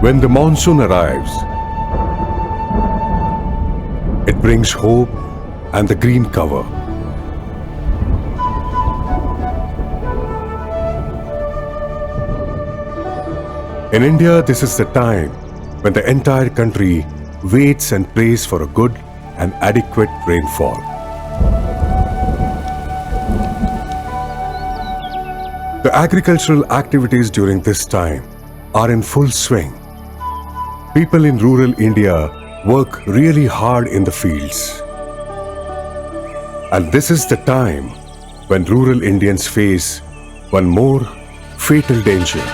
When the monsoon arrives, it brings hope and the green cover. In India, this is the time when the entire country waits and prays for a good and adequate rainfall. The agricultural activities during this time are in full swing. People in rural India work really hard in the fields. And this is the time when rural Indians face one more fatal danger.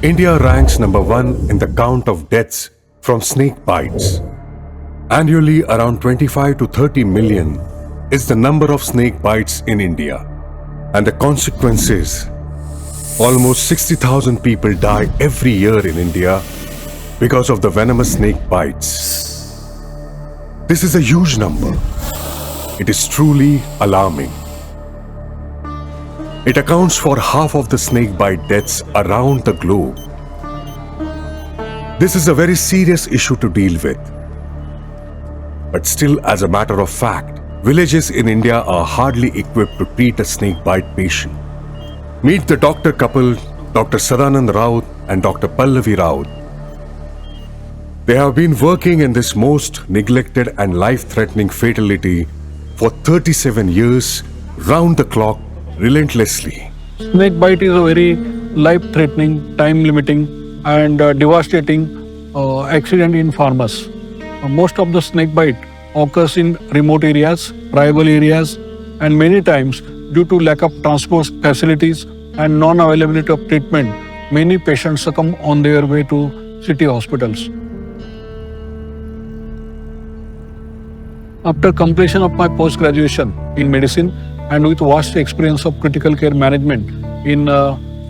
India ranks number 1 in the count of deaths from snake bites. Annually, around 25 to 30 million is the number of snake bites in India. And the consequence is, almost 60,000 people die every year in India because of the venomous snake bites. This is a huge number. It is truly alarming. It accounts for half of the snake bite deaths around the globe. This is a very serious issue to deal with. But still, as a matter of fact, villages in India are hardly equipped to treat a snake bite patient. Meet the doctor couple, Dr. Sadanand Raut and Dr. Pallavi Raut. They have been working in this most neglected and life-threatening fatality for 37 years, round the clock, relentlessly. Snake bite is a very life-threatening, time-limiting and devastating accident in farmers. Most of the snake bite occurs in remote areas, tribal areas, and many times due to lack of transport facilities and non-availability of treatment, many patients succumb on their way to city hospitals. After completion of my post-graduation in medicine and with vast experience of critical care management in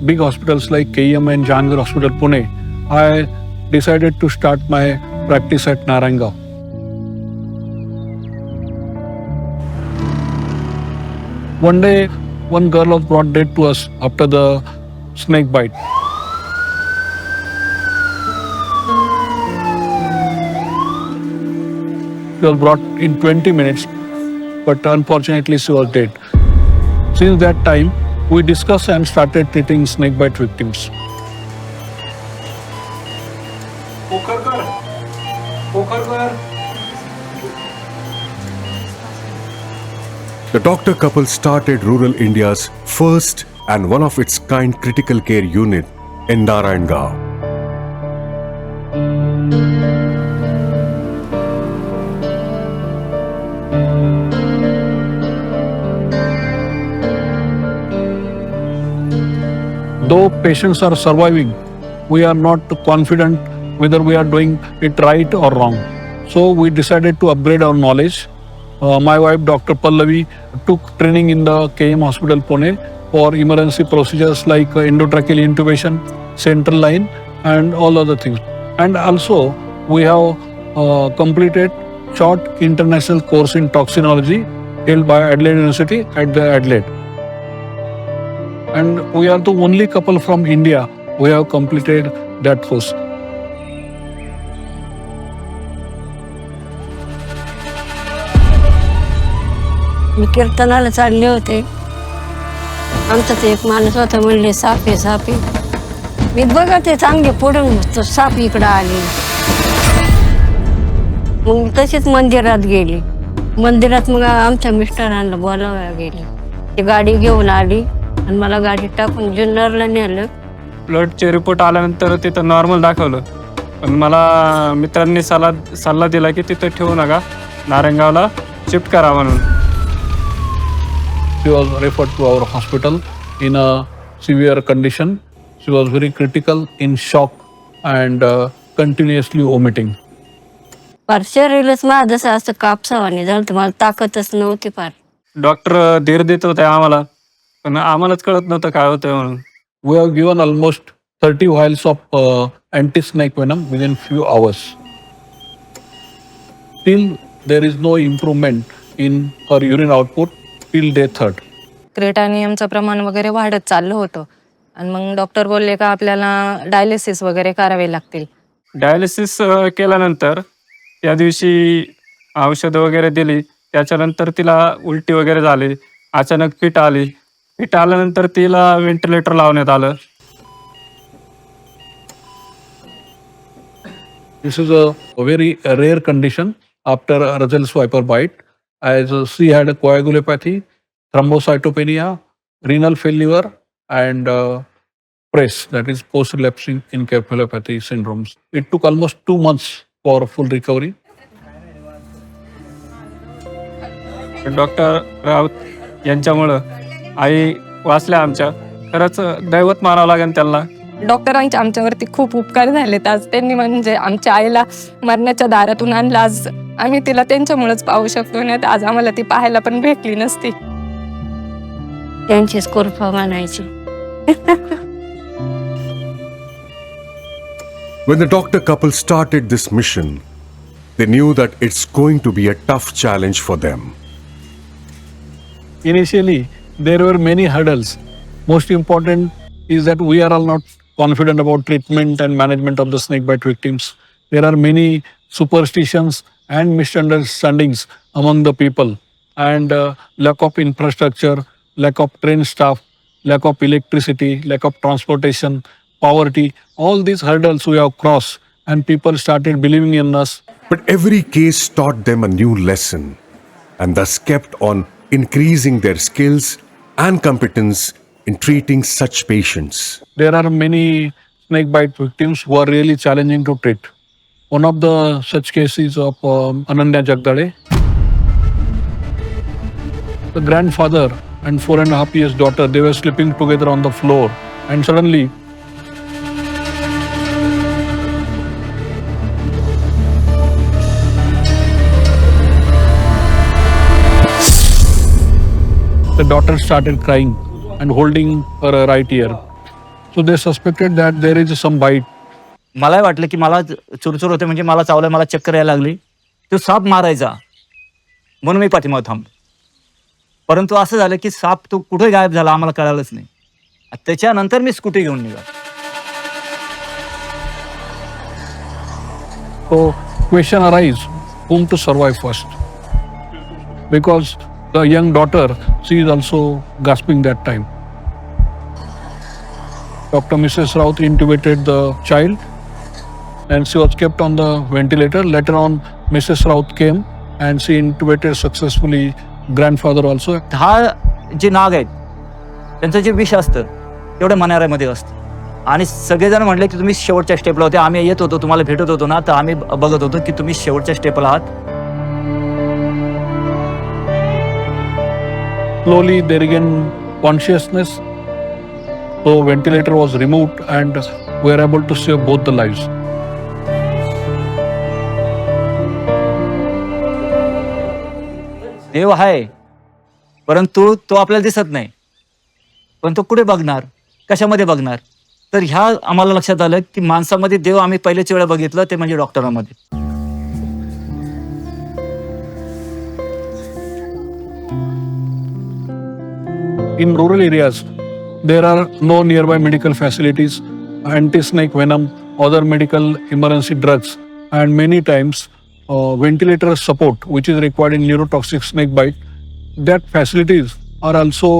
big hospitals like KEM and Jahangir Hospital, Pune, I decided to start my practice at Naranggaon. One day, one girl was brought dead to us after the snake bite. She was brought in 20 minutes, but unfortunately she was dead. Since that time, we discussed and started treating snake bite victims. The doctor couple started rural India's first and one of its kind critical care unit in Narayanggaon. Though patients are surviving, we are not confident whether we are doing it right or wrong. So we decided to upgrade our knowledge. My wife, Dr. Pallavi, took training in the KM Hospital, Pune for emergency procedures like endotracheal intubation, central line, and all other things. And also, we have completed short international course in toxinology held by Adelaide University at the Adelaide. And we are the only couple from India who have completed that course. मी कीर्तनाला चालले होते. आमच्यात एक माणूस होता, म्हणले shop आहे shop आहे. मी बघते चांगले पुढून तो साप इकडं आले. मग तशीच मंदिरात गेली. मंदिरात मग आमच्या मिस्टरांना बोलावं गेले. ती गाडी घेऊन आली आणि मला गाडीत टाकून जुन्नरला नेलं. ब्लडचे रिपोर्ट आल्यानंतर तिथं नॉर्मल दाखवलं, पण मला मित्रांनी सल्ला दिला की तिथं ठेवू नका, नारायणगावला शिफ्ट करा म्हणून. She was referred to our hospital in a severe condition. She was very critical, in shock and continuously vomiting. फार शरीरच माझं जसं असं कापसावाने झालं तर मला ताकदच नव्हती फार. डॉक्टर धीर देत होते आम्हाला, पण आम्हालाच कळत नव्हतं काय होतंय म्हणून. We have given almost 30 vials of anti-snake venom within few hours. Still, there is no improvement in her urine output till day 3rd. क्रेटानियमचं प्रमाण वगैरे वाढत चाललं होतं आणि मग डॉक्टर बोलले का आपल्याला डायलिसिस वगैरे करावे लागतील. डायलिसिस केल्यानंतर त्या दिवशी औषधं वगैरे दिली. त्याच्यानंतर तिला उलटी वगैरे झाली. अचानक फिट आली. फिट आल्यानंतर तिला व्हेंटिलेटर लावण्यात आलं. This is a very rare condition after a Russell's viper bite, as she had a coagulopathy, thrombocytopenia, renal failure, and PRES, that is post-relapsing encephalopathy syndromes. It took almost 2 months for full recovery. Doctor Raut यांच्यामुळं आई वाचल्या आमच्या. खरंच दैवत मानावं लागेल त्यांना. डॉक्टरांचे आमच्यावरती खूप उपकार झालेत. आज त्यांनी म्हणजे आमच्या आईला मरणाच्या दारातून आणलं. आज आम्ही तिला त्यांच्यामुळेच पाहू शकतो, नाही तर आज आम्हाला ती पाहायला पण भेटली नसती. त्यांचीच कृपा म्हणायची. When the doctor couple started this mission, they knew that it's going to be a tough challenge for them. Initially, there were many hurdles. Most important is that we are all not confident about treatment and management of the snakebite victims. There are many superstitions and misunderstandings among the people, and lack of infrastructure, lack of trained staff, lack of electricity, lack of transportation, poverty. All these hurdles we have crossed, and people started believing in us. But every case taught them a new lesson and thus kept on increasing their skills and competence in treating such patients. There are many snakebite victims who are really challenging to treat. One of the such cases of Ananya Jagdale. The grandfather and 4.5 years daughter, they were sleeping together on the floor, and suddenly the daughter started crying and holding her right ear. So they suspected that there is some bite. मलाही वाटलं की मला चुरचुर होते, म्हणजे मला चावलं, मला चक्कर यायला लागली. तो साप मारायचा म्हणून मी पाठीमागे थांबलो. परंतु असं झालं की साप तो कुठे गायब झाला आम्हाला कळालंच नाही. त्याच्यानंतर मी स्कूटी घेऊन निघालो. So question arises, whom to survive first? Because the young daughter, she is also gasping that time. Dr. Mrs. Raut intubated the child and she was kept on the ventilator. Later on, Mrs. Raut came and she intubated successfully grandfather also. हा जे नाग आहेत त्यांचं जे विष असतं तेवढं मनाऱ्यामध्ये असतं. आणि सगळेजण म्हणले की तुम्ही शेवटच्या स्टेपला होते. आम्ही येत होतो, तुम्हाला भेटत होतो ना, तर आम्ही बघत होतो की तुम्ही शेवटच्या स्टेपला आहात. Slowly they regained consciousness. So ventilator was removed and we were able to save both the lives. देव आहे, परंतु तो आपल्याला दिसत नाही. पण तो कुठे बघणार, कशामध्ये बघणार? तर ह्या आम्हाला लक्षात आलं की माणसामध्ये देव आम्ही पहिल्याच वेळा बघितलं ते म्हणजे डॉक्टरांमध्ये. In rural areas, there are no nearby medical facilities, anti-snake venom, other medical emergency drugs, and many times ventilator support, which is required in neurotoxic snake bite. That facilities are also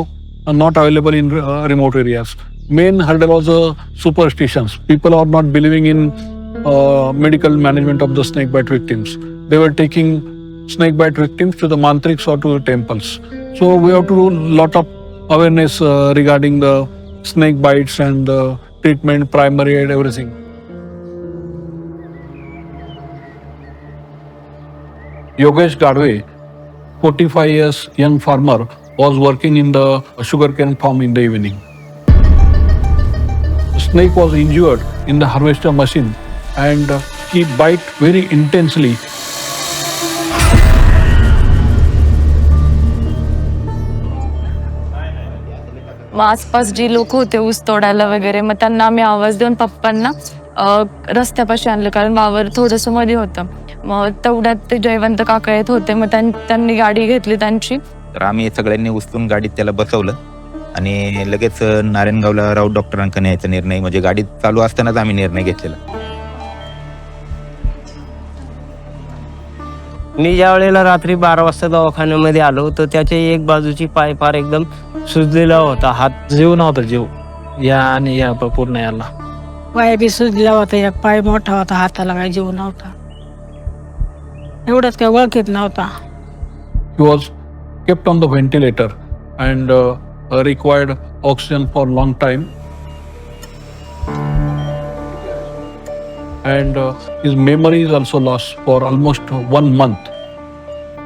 not available in remote areas. Main hurdle was superstitions. People are not believing in medical management of the snake bite victims. They were taking snake bite victims to the mantriks or to the temples. So we have to do lot of awareness regarding the snake bites and the treatment, primary aid, everything. Yogesh Gadwe, 45 years young farmer, was working in the sugarcane farm in the evening. The snake was injured in the harvester machine and he bite very intensely मग आसपास जी लोक होते ऊस तोडायला वगैरे, मग त्यांना आम्ही आवाज देऊन पप्पांना रस्त्यापाशी आणलं, कारण वावर थोडंसं मध्ये होतं. मग तेवढ्यात ते जयवंत काका येत होते, मग त्यांनी गाडी घेतली त्यांची. तर आम्ही सगळ्यांनी उचलून गाडीत त्याला बसवलं आणि लगेच नारायणगावला राऊत डॉक्टरांकडे न्यायचा निर्णय, म्हणजे गाडी चालू असतानाच आम्ही निर्णय घेतलेला. मी ज्या वेळेला रात्री 12 वाजता दवाखान्यामध्ये आलो तर त्याच्या एक बाजूची पाय फार एकदम सुजलेला होता. हात जीव नव्हता, जीव या आणि या पूर्ण याला. पाय बी सुजला होता, एक पाय मोठा होता, हाताला काही जीव नव्हता. एवढंच काय ओळखीत नव्हता. He was kept on the ventilator and required oxygen for long time. And his memory is also lost for almost 1 month.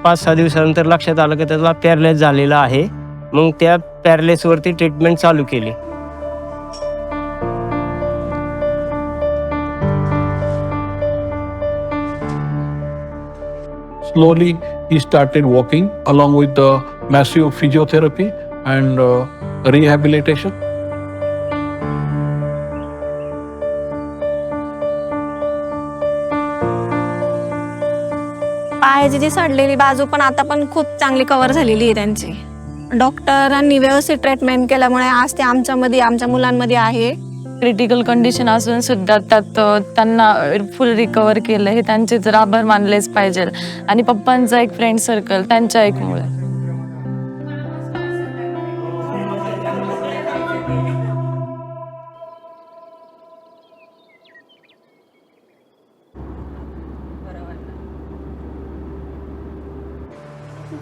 5-6 दिवसानंतर लक्षात आलं की त्याला पॅरलाइज झालेला आहे. मग त्या पॅरलाइजवरती ट्रीटमेंट चालू केली. Slowly he started walking along with the massive physiotherapy and rehabilitation. पायाची जी सडलेली बाजू पण आता पण खूप चांगली कव्हर झालेली आहे त्यांची. डॉक्टरांनी व्यवस्थित ट्रीटमेंट केल्यामुळे आज ते आमच्या मुलांमध्ये आहे. क्रिटिकल कंडिशन असून सुद्धा त्यात त्यांना फुल रिकवर केलं, हे त्यांचे जर आभार मानलेच पाहिजे. आणि पप्पांचा एक फ्रेंड सर्कल त्यांच्या ऐकमुळे.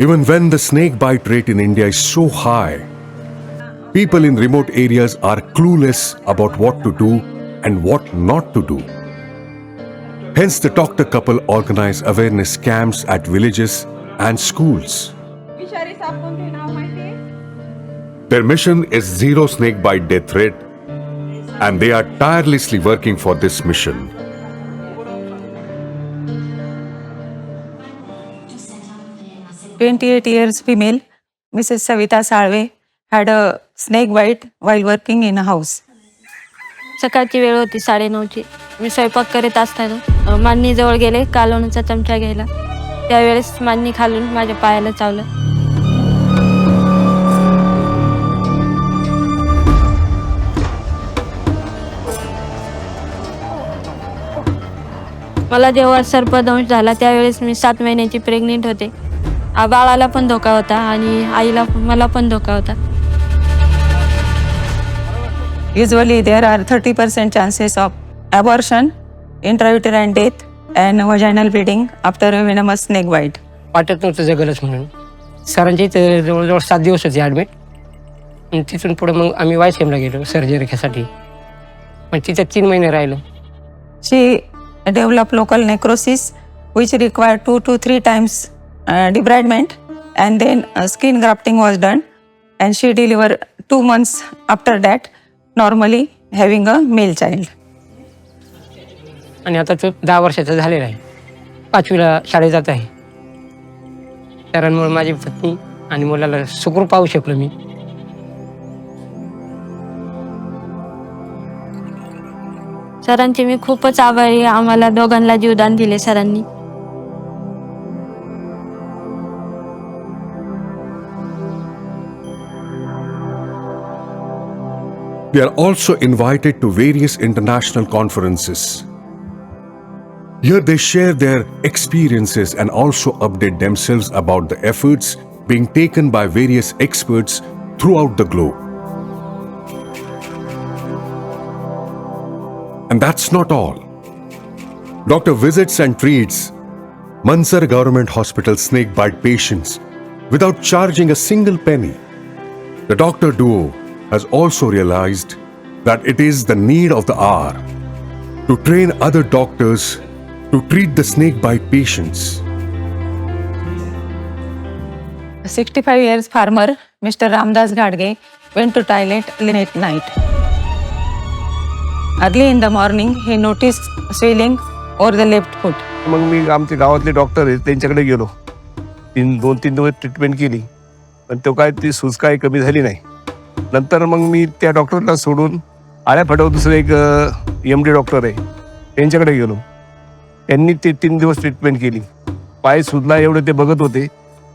Even when the snake bite rate in India is so high, people in remote areas are clueless about what to do and what not to do. Hence, the doctor couple organize awareness camps at villages and schools. Their mission is zero snake bite death rate, and they are tirelessly working for this mission. "28 years female, Mrs. Savita Salve, had a snake bite while working in a house." सकाळची वेळ होती 9:30ची. मी स्वयंपाक करीत असताना मान्नीजवळ गेले कालवणाचा चमचा घ्यायला. त्यावेळेस मान्नी खालून माझ्या पायाला चावलं. मला जेव्हा सर्पदंश झाला त्यावेळेस मी 7 महिन्याची प्रेग्नेंट होते. बाळाला पण धोका होता आणि आईला मला पण धोका होता. Usually there are 30% chances of abortion, intrauterine death and vaginal bleeding after a venomous snake bite. वाटत नव्हतं जगलच म्हणून. सरांची इथे जवळजवळ 7 दिवस होती ॲडमिट. आणि तिथून पुढे मग आम्ही YCMला गेलो सर्जरीसाठी. पण तिथे 3 महिने राहिलो. She developed local necrosis which required 2 to 3 times debridement, and then skin grafting was done, and she delivered 2 months after that, normally having a male child. आणि आता तो 10 वर्षाचा झालेला आहे. 5वीला शाळेत जात आहे. सरांमुळे माझी पत्नी आणि मुलाला सुखरूप पाहू शकलो मी. सरांचे मी खूपच आभारी आहे. आम्हाला दोघांना जीवदान दिले सरांनी. They are also invited to various international conferences. Here they share their experiences and also update themselves about the efforts being taken by various experts throughout the globe. And that's not all. Doctor visits and treats Mansar Government Hospital snake bite patients without charging a single penny. The doctor duo has also realized that it is the need of the hour to train other doctors to treat the snake bite patients. A 65 years farmer, Mr. Ramdas Gadge, went to toilet late at night. Early in the morning, he noticed swelling over the left foot. मग मी आमच्या गावातले doctor आहेत त्यांच्याकडे गेलो. 2-3 दिवस treatment केली, पण तो काय ती सूज काय कमी झाली नाही. नंतर मग मी त्या डॉक्टरला सोडून आळ्या फाट्यावर दुसरं एक MD डॉक्टर आहे त्यांच्याकडे गेलो. त्यांनी ते 3 दिवस ट्रीटमेंट केली. पाय सुजला एवढं ते बघत होते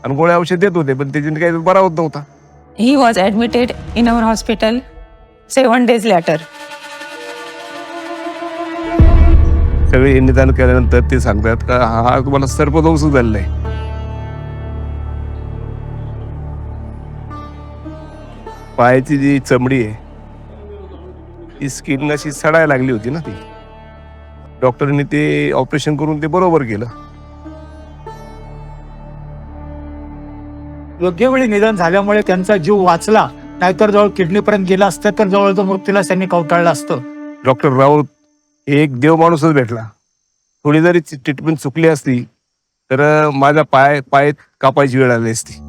आणि गोळ्या औषध देत होते, पण त्याच्याने काही बरा होत नव्हता. He was admitted in our hospital 7 days later. सगळे निदान केल्यानंतर ते सांगतात का हा तुम्हाला सर्पदंश झालेला आहे. पायाची जी चमडी आहे ती स्किन अशी सडायला लागली होती ना ती. डॉक्टरने ते ऑपरेशन करून ते बरोबर केलं. योग्य वेळी निधन झाल्यामुळे त्यांचा जीव वाचला, नाहीतर जवळ किडनीपर्यंत गेला असतं तर जवळजवळ मृत्यूला त्यांनी कवटाळलं असतं. डॉक्टर राऊत हे एक देव माणूसच भेटला. थोडी जरी ट्रीटमेंट चुकली असती तर माझा पाय कापायची वेळ आली असती.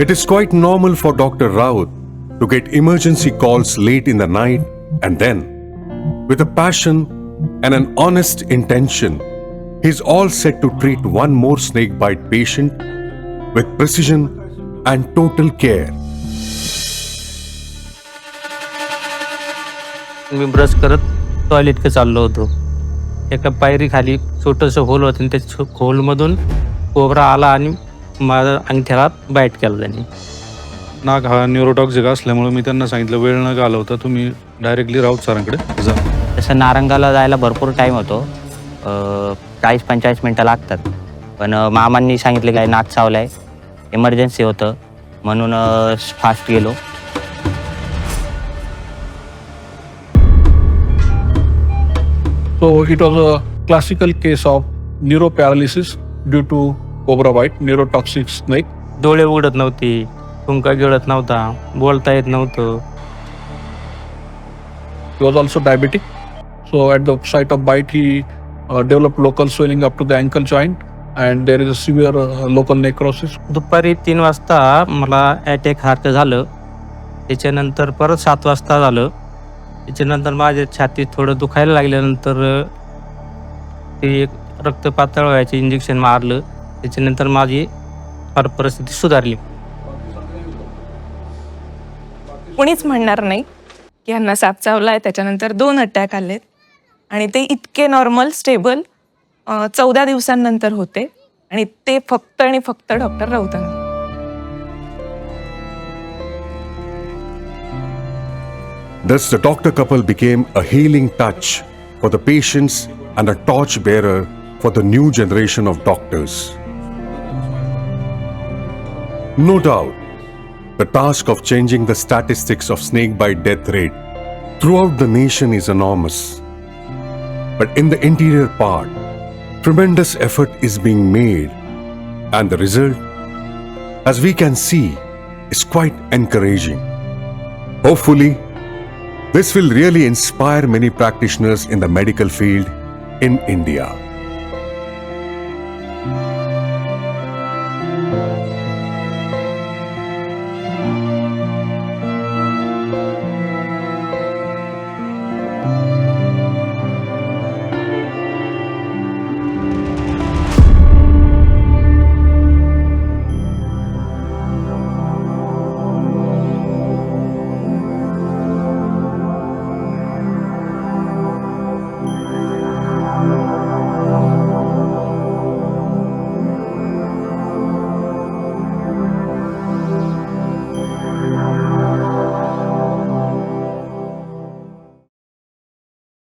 It is quite normal for Dr. Raut to get emergency calls late in the night, and then, with a passion and an honest intention, he's all set to treat one more snake bite patient with precision and total care. Me brush करत टॉयलेटकडे चाललो होतो. एका पायरी खाली छोटंसं whole होतं आणि त्या होलमधून कोबरा आला आणि माझ्या अंगठ्याला बाईट केला त्यांनी. नाग हा न्यूरोटॉक्सिक असल्यामुळे मी त्यांना सांगितलं वेळ न घालवता तुम्ही डायरेक्टली राऊत सरांकडे जा. तसं नारंगाला जायला भरपूर टाईम होतो, 40-45 मिनटं लागतात. पण मामांनी सांगितलं काय नाक चावलाय, इमर्जन्सी होतं म्हणून फास्ट गेलो. So it was a classical case of neuroparalysis due to cobra bite, neurotoxic snake. डोळे उघडत नव्हते, थुंका गिळत नव्हता, बोलता येत नव्हतं. He was also diabetic. So at the site of bite, he developed local swelling up to the ankle joint, and there is a severe local necrosis. दुपारी 3 वाजता मला अटॅक सारखं झालं. त्याच्यानंतर परत 7 वाजता झालं. त्याच्यानंतर माझ्या छातीत थोडं दुखायला लागल्यानंतर ते एक रक्त पातळ व्हायचे इंजेक्शन मारलं. त्याच्यानंतर माझी फार परिस्थिती सुधारली. कुणीच म्हणणार नाही की ह्यांना साप चावलाय, त्याच्यानंतर 2 अटॅक आलेत आणि ते इतके नॉर्मल स्टेबल 14 दिवसांनंतर होते आणि ते फक्त आणि फक्त doctor राऊतांनी. Thus, the doctor couple became a healing touch for the patients and a torch bearer for the new generation of doctors. No doubt, the task of changing the statistics of snakebite death rate throughout the nation is enormous. But in the interior part, tremendous effort is being made, and the result, as we can see, is quite encouraging. Hopefully, this will really inspire many practitioners in the medical field in India.